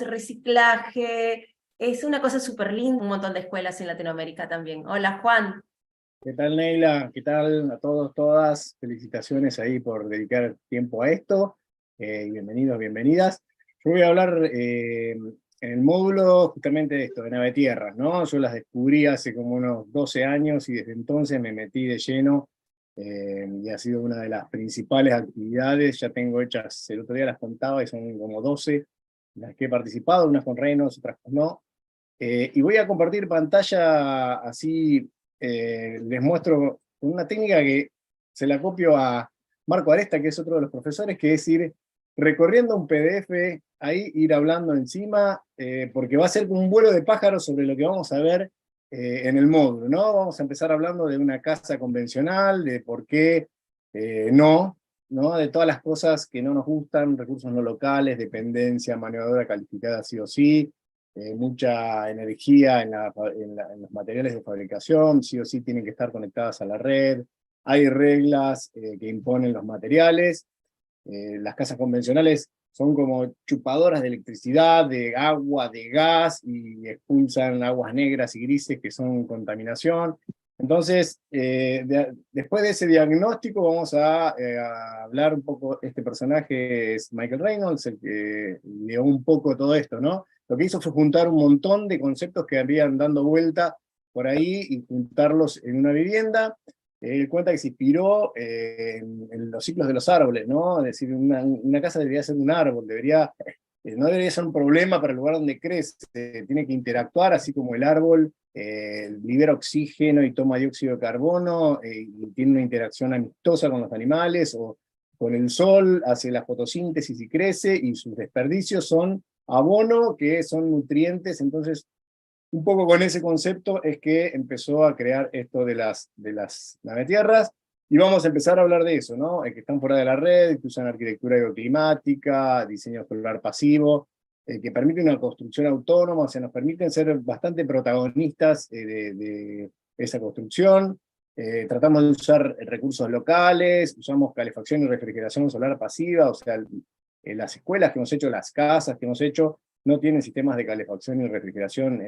reciclaje. Es una cosa súper linda, un montón de escuelas en Latinoamérica también. Hola, Juan. ¿Qué tal, Neila? ¿Qué tal a todos, todas? Felicitaciones ahí por dedicar tiempo a esto. Bienvenidos, bienvenidas. Yo voy a hablar en el módulo justamente de esto, de navetierras, ¿no? Yo las descubrí hace como unos 12 años y desde entonces me metí de lleno y ha sido una de las principales actividades. Ya tengo hechas, el otro día las contaba y son como 12 las que he participado, unas con Renos, otras con no. Y voy a compartir pantalla así, les muestro una técnica que se la copio a Marco Aresta, que es otro de los profesores, que es ir recorriendo un PDF, ahí ir hablando encima, porque va a ser como un vuelo de pájaros sobre lo que vamos a ver en el módulo, ¿no? Vamos a empezar hablando de una casa convencional, de por qué ¿no? De todas las cosas que no nos gustan, recursos no locales, dependencia, mano de obra calificada sí o sí, mucha energía en los materiales de fabricación, sí o sí tienen que estar conectadas a la red, hay reglas que imponen los materiales, las casas convencionales son como chupadoras de electricidad, de agua, de gas, y expulsan aguas negras y grises que son contaminación. Entonces, después de ese diagnóstico vamos a hablar un poco, este personaje es Michael Reynolds, el que ideó un poco todo esto, ¿no? Lo que hizo fue juntar un montón de conceptos que habían dando vuelta por ahí y juntarlos en una vivienda. Él cuenta que se inspiró en los ciclos de los árboles, ¿no? Es decir, una casa debería ser un árbol, no debería ser un problema para el lugar donde crece, tiene que interactuar, así como el árbol libera oxígeno y toma dióxido de carbono, y tiene una interacción amistosa con los animales, o con el sol, hace la fotosíntesis y crece, y sus desperdicios son abono, que son nutrientes. Entonces, un poco con ese concepto es que empezó a crear esto de las navetierras, y vamos a empezar a hablar de eso, ¿no? Que están fuera de la red, que usan arquitectura bioclimática, diseño solar pasivo, que permite una construcción autónoma, o sea, nos permiten ser bastante protagonistas de esa construcción. Tratamos de usar recursos locales, usamos calefacción y refrigeración solar pasiva, o sea, las escuelas que hemos hecho, las casas que hemos hecho, no tienen sistemas de calefacción y refrigeración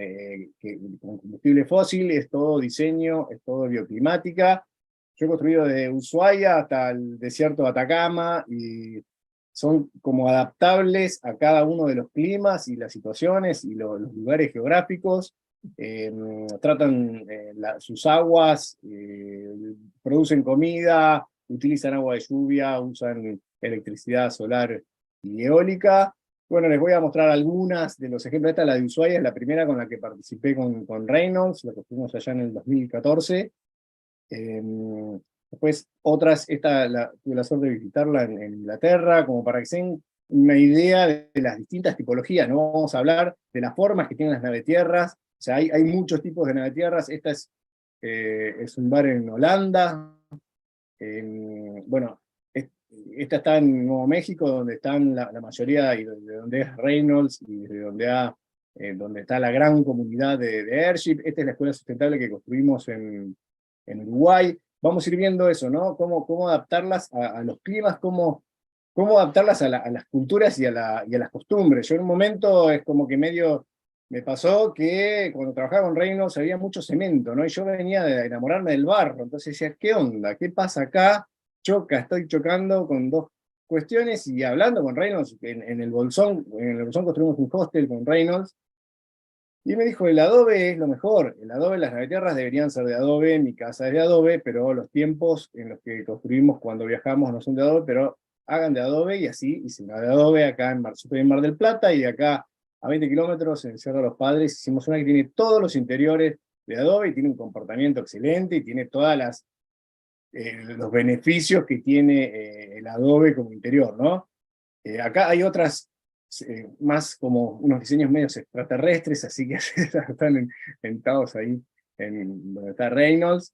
con combustible fósil, es todo diseño, es todo bioclimática. Yo he construido desde Ushuaia hasta el desierto de Atacama, y son como adaptables a cada uno de los climas y las situaciones y los lugares geográficos. Eh, Tratan sus aguas, producen comida, utilizan agua de lluvia, usan electricidad solar y eólica. Bueno, les voy a mostrar algunas de los ejemplos. Esta, la de Ushuaia, es la primera con la que participé con Reynolds, la construimos allá en el 2014. Eh, Después otras, tuve la suerte de visitarla en Inglaterra, como para que se den una idea de las distintas tipologías, ¿no? Vamos a hablar de las formas que tienen las navetierras. O sea, hay muchos tipos de navetierras. Esta es un bar en Holanda. Bueno, esta está en Nuevo México, donde están la mayoría, y de donde es Reynolds, y de donde está la gran comunidad de Airship. Esta es la escuela sustentable que construimos en Uruguay. Vamos a ir viendo eso, ¿no? Cómo adaptarlas a los climas, cómo adaptarlas a las culturas y a las costumbres. Yo en un momento es como que medio me pasó que cuando trabajaba con Reynolds había mucho cemento, ¿no? Y yo venía de enamorarme del barro, entonces decía, ¿qué onda? ¿Qué pasa acá? Estoy chocando con dos cuestiones, y hablando con Reynolds en el Bolsón construimos un hostel con Reynolds, y me dijo, el adobe es lo mejor, el adobe, las navetierras deberían ser de adobe, mi casa es de adobe, pero los tiempos en los que construimos cuando viajamos no son de adobe, pero hagan de adobe. Y así hice una de adobe acá en Mar del Plata, y de acá a 20 kilómetros en Cerro de los Padres hicimos una que tiene todos los interiores de adobe, y tiene un comportamiento excelente, y tiene todas los beneficios que tiene el adobe como interior, ¿no? Acá hay otras más como unos diseños medios extraterrestres, así que están sentados ahí donde está Reynolds.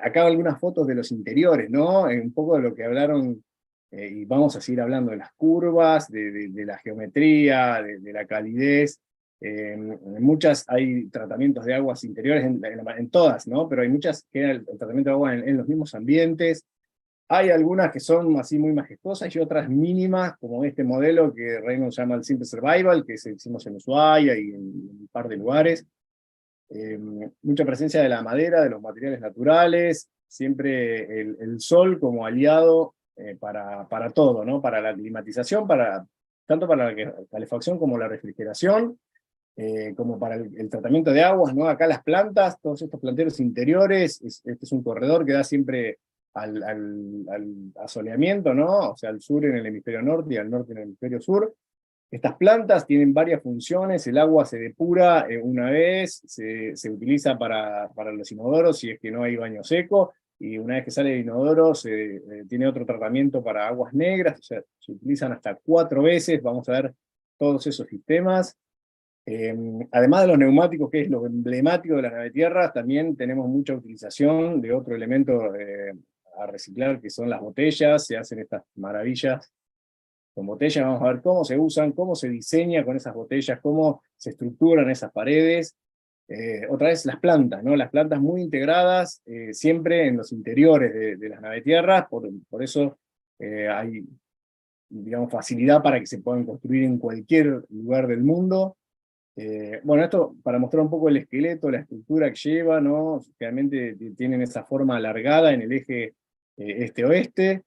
Acá algunas fotos de los interiores, ¿no? Un poco de lo que hablaron, y vamos a seguir hablando de las curvas, de la geometría, de la calidez. En muchas hay tratamientos de aguas interiores, en todas, ¿no? Pero hay muchas que era el tratamiento de agua en los mismos ambientes. Hay algunas que son así muy majestuosas y otras mínimas, como este modelo que Reynolds llama el Simple Survival, que hicimos en Ushuaia y en un par de lugares. Mucha presencia de la madera, de los materiales naturales, siempre el sol como aliado para todo, ¿no? Para la climatización, tanto para la calefacción como la refrigeración, como para el tratamiento de aguas, ¿no? Acá las plantas, todos estos planteros interiores, este es un corredor que da siempre al asoleamiento, ¿no? O sea, al sur en el hemisferio norte y al norte en el hemisferio sur. Estas plantas tienen varias funciones, el agua se depura una vez, se utiliza para los inodoros si es que no hay baño seco, y una vez que sale el inodoro tiene otro tratamiento para aguas negras, o sea, se utilizan hasta 4 veces, vamos a ver todos esos sistemas. Además de los neumáticos, que es lo emblemático de las navetierras, también tenemos mucha utilización de otro elemento a reciclar, que son las botellas, se hacen estas maravillas con botellas, vamos a ver cómo se usan, cómo se diseña con esas botellas, cómo se estructuran esas paredes. Otra vez las plantas, ¿no? Las plantas muy integradas, siempre en los interiores de las navetierras, por eso hay, digamos, facilidad para que se puedan construir en cualquier lugar del mundo. Bueno, esto para mostrar un poco el esqueleto, la estructura que lleva, ¿no? Realmente tienen esa forma alargada en el eje este-oeste.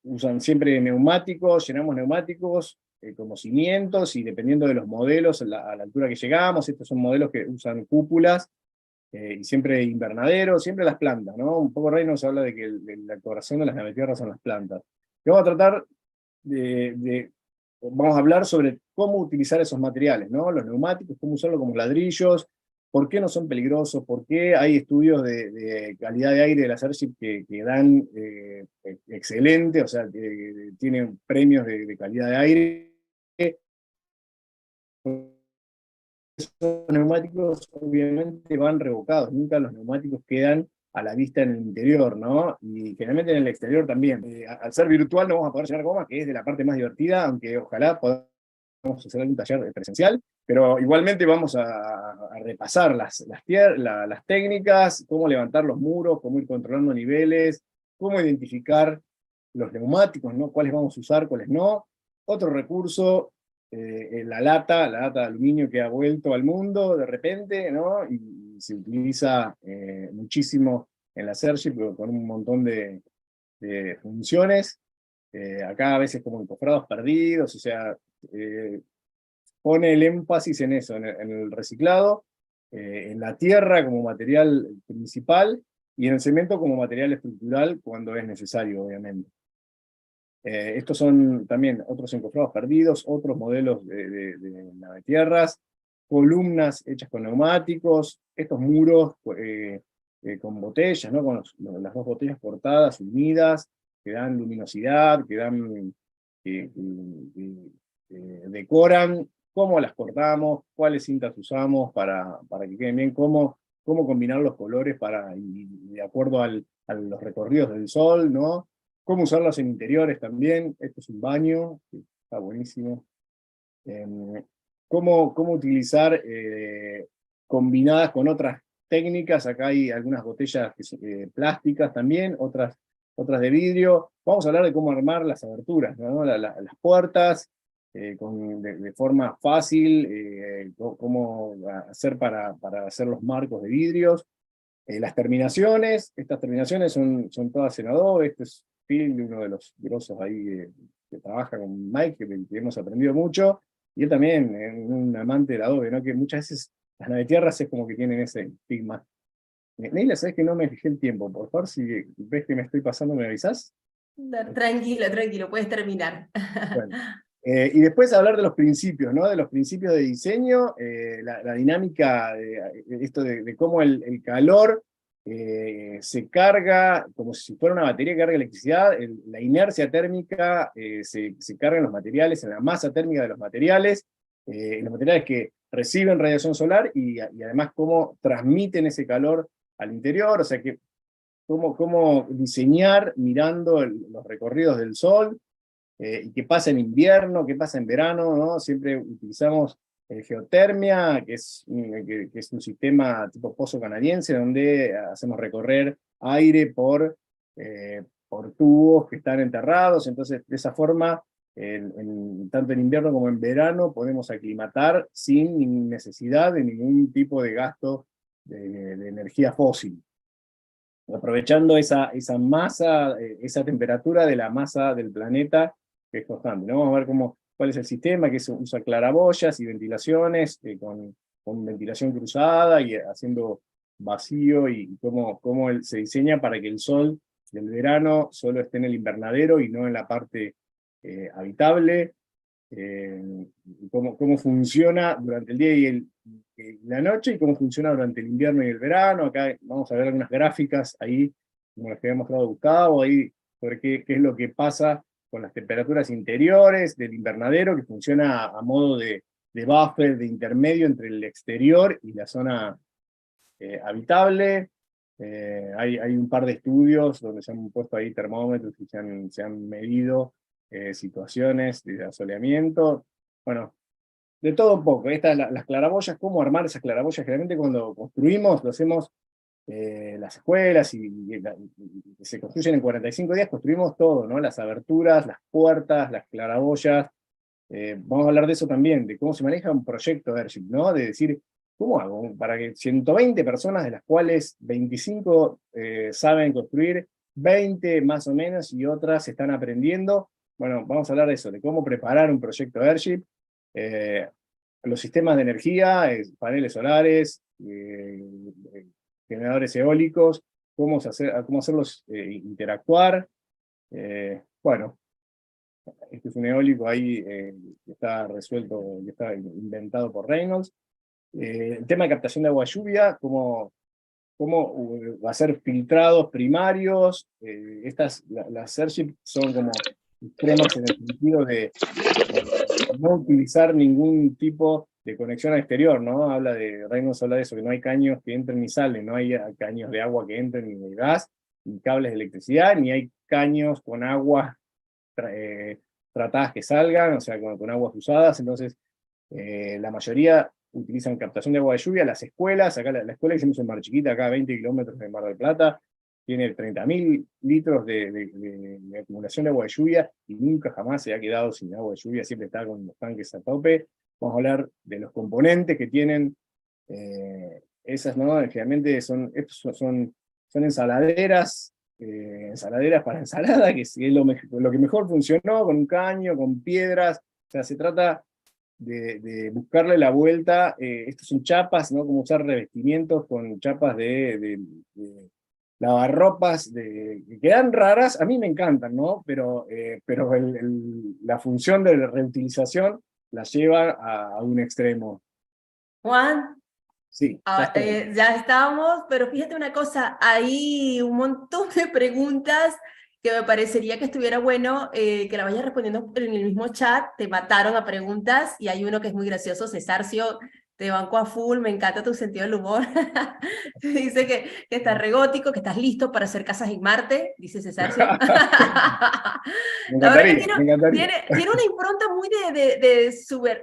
Usan siempre neumáticos, llenamos neumáticos como cimientos, y dependiendo de los modelos, a la altura que llegamos, estos son modelos que usan cúpulas, y siempre invernaderos, siempre las plantas, ¿no? Un poco Reynolds habla de que la corazón de las navetierras son las plantas. Y vamos a tratar vamos a hablar sobre cómo utilizar esos materiales, ¿no? Los neumáticos, cómo usarlos como ladrillos, por qué no son peligrosos, por qué hay estudios de calidad de aire de la Airship que dan excelente, o sea, que tienen premios de calidad de aire. Los neumáticos obviamente van revocados, nunca los neumáticos quedan a la vista en el interior, ¿no? Y generalmente en el exterior también. Al ser virtual no vamos a poder llenar goma, que es de la parte más divertida, aunque ojalá podamos hacer algún taller presencial, pero igualmente vamos a repasar las técnicas, cómo levantar los muros, cómo ir controlando niveles, cómo identificar los neumáticos, ¿no? Cuáles vamos a usar, cuáles no. Otro recurso, la lata de aluminio que ha vuelto al mundo de repente, ¿no? Y se utiliza muchísimo en la Airship con un montón de funciones. Acá a veces como encofrados perdidos, o sea, pone el énfasis en eso, en el reciclado, en la tierra como material principal, y en el cemento como material estructural cuando es necesario, obviamente. Estos son también otros encofrados perdidos, otros modelos de navetierras, columnas hechas con neumáticos, estos muros con botellas, ¿no? Con las dos botellas cortadas, unidas, que dan luminosidad, que decoran, cómo las cortamos, cuáles cintas usamos para que queden bien, cómo combinar los colores y de acuerdo a los recorridos del sol, ¿no? Cómo usarlas en interiores también. Esto es un baño, que está buenísimo. Cómo utilizar combinadas con otras técnicas. Acá hay algunas botellas plásticas también, otras de vidrio. Vamos a hablar de cómo armar las aberturas, ¿no? Las puertas, de forma fácil, cómo hacer para hacer los marcos de vidrios. Las terminaciones, estas terminaciones son todas en Adobe. Este es Phil, uno de los grosos ahí que trabaja con Mike, que hemos aprendido mucho, y él también es un amante del Adobe, ¿no? Que muchas veces las navetierras es como que tienen ese estigma. Neila, ¿sabes que no me fijé el tiempo? Por favor, si ves que me estoy pasando, ¿me avisás? Tranquilo, tranquilo, puedes terminar. Bueno. Y después hablar de los principios, ¿no? De los principios de diseño, la dinámica, esto de cómo el calor se carga, como si fuera una batería que carga electricidad, la inercia térmica se carga en los materiales, en la masa térmica de en los materiales que reciben radiación solar, y además cómo transmiten ese calor al interior, o sea que cómo diseñar mirando los recorridos del sol, y qué pasa en invierno, qué pasa en verano, ¿no? Siempre utilizamos geotermia, que es un sistema tipo pozo canadiense, donde hacemos recorrer aire por por tubos que están enterrados, entonces de esa forma, tanto en invierno como en verano, podemos aclimatar sin necesidad de ningún tipo de gasto de energía fósil, aprovechando esa masa, esa temperatura de la masa del planeta que es constante, ¿no? Vamos a ver cuál es el sistema, que usa claraboyas y ventilaciones, con ventilación cruzada y haciendo vacío, y cómo se diseña para que el sol del verano solo esté en el invernadero y no en la parte habitable, cómo funciona durante el día y la noche, y cómo funciona durante el invierno y el verano. Acá vamos a ver algunas gráficas ahí, como las que había mostrado Gustavo, ahí sobre qué es lo que pasa con las temperaturas interiores del invernadero, que funciona a modo de buffer, de intermedio entre el exterior y la zona habitable. Hay un par de estudios donde se han puesto ahí termómetros y se han medido situaciones de asoleamiento. Bueno, de todo un poco. Las claraboyas, cómo armar esas claraboyas. Generalmente cuando construimos, lo hacemos las escuelas y se construyen en 45 días, construimos todo, ¿no? Las aberturas, las puertas, las claraboyas. Vamos a hablar de eso también, de cómo se maneja un proyecto Airship, ¿no? De decir, ¿cómo hago para que 120 personas, de las cuales 25 saben construir, 20 más o menos, y otras están aprendiendo? Bueno, vamos a hablar de eso, de cómo preparar un proyecto Airship, los sistemas de energía, paneles solares, generadores eólicos, cómo hacerlos interactuar. Bueno, este es un eólico ahí que está resuelto, que está inventado por Reynolds. El tema de captación de agua de lluvia, cómo va a ser filtrados primarios. Las Airship son como extremas en el sentido de no utilizar ningún tipo de conexión al exterior, ¿no? Reynolds habla de eso, que no hay caños que entren ni salen, no hay caños de agua que entren, ni de gas, ni cables de electricidad, ni hay caños con agua tratadas que salgan, o sea, con aguas usadas. Entonces, la mayoría utilizan captación de agua de lluvia. Las escuelas, acá la escuela que hicimos en Mar Chiquita, acá a 20 kilómetros de Mar del Plata, tiene 30.000 litros de acumulación de agua de lluvia, y nunca jamás se ha quedado sin agua de lluvia, siempre está con los tanques a tope. Vamos a hablar de los componentes que tienen esas, ¿no? Generalmente son ensaladeras, ensaladeras para ensalada, que es lo que mejor funcionó, con un caño, con piedras. O sea, se trata de buscarle la vuelta. Estos son chapas, ¿no? Como usar revestimientos con chapas de lavarropas, que quedan raras, a mí me encantan, ¿no? Pero la función de reutilización la lleva a un extremo. Juan, Sí, ya estoy. ya estábamos, pero fíjate una cosa, hay un montón de preguntas que me parecería que estuviera bueno que la vayas respondiendo en el mismo chat. Te mataron a preguntas, y hay uno que es muy gracioso. Cesarcio, te banco a full, me encanta tu sentido del humor. Dice que estás regótico, que estás listo para hacer casas en Marte, dice Cesarcio. Me La verdad que encantaría, me encantaría. tiene una impronta muy de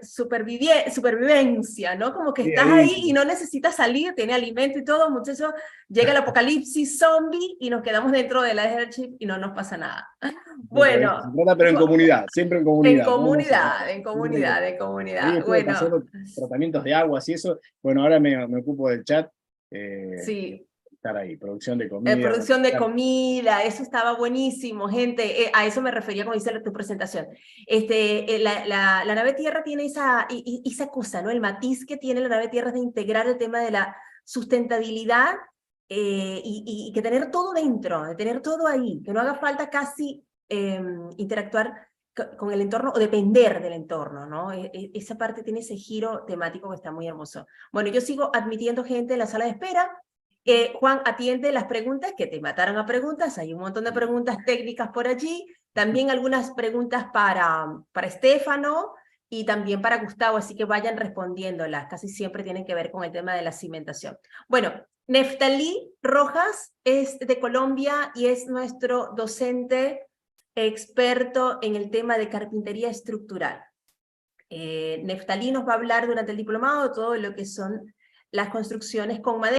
supervivencia, ¿no? Como que Sí, estás ahí y no necesitas salir, tiene alimento y todo. Muchachos, llega el apocalipsis zombie y nos quedamos dentro de la Airship y no nos pasa nada. de eso se Bueno, trata, pero en comunidad, siempre en en comunidad. comunidad, en Siempre en comunidad, en Ahí comunidad. estuve Bueno, pasando tratamientos de aguas y eso. Bueno, ahora me ocupo del chat. sí. Estar ahí, producción de comida. Producción de comida, eso estaba buenísimo, gente. A eso me refería cuando hice tu presentación. La nave Tierra tiene esa cosa, ¿no? El matiz que tiene la nave Tierra es de integrar el tema de la sustentabilidad y que tener todo dentro, de tener todo ahí, que no haga falta casi interactuar con el entorno o depender del entorno, ¿no? Esa parte tiene ese giro temático que está muy hermoso. Bueno, yo sigo admitiendo gente en la sala de espera. Juan, atiende las preguntas, que te mataron a preguntas. Hay un montón de preguntas técnicas por allí. También algunas preguntas para Estefano y también para Gustavo, así que vayan respondiéndolas. Casi siempre tienen que ver con el tema de la cimentación. Bueno, Neftalí Rojas es de Colombia y es nuestro docente experto en el tema de carpintería estructural. Neftalí nos va a hablar durante el diplomado de todo lo que son las construcciones con madera.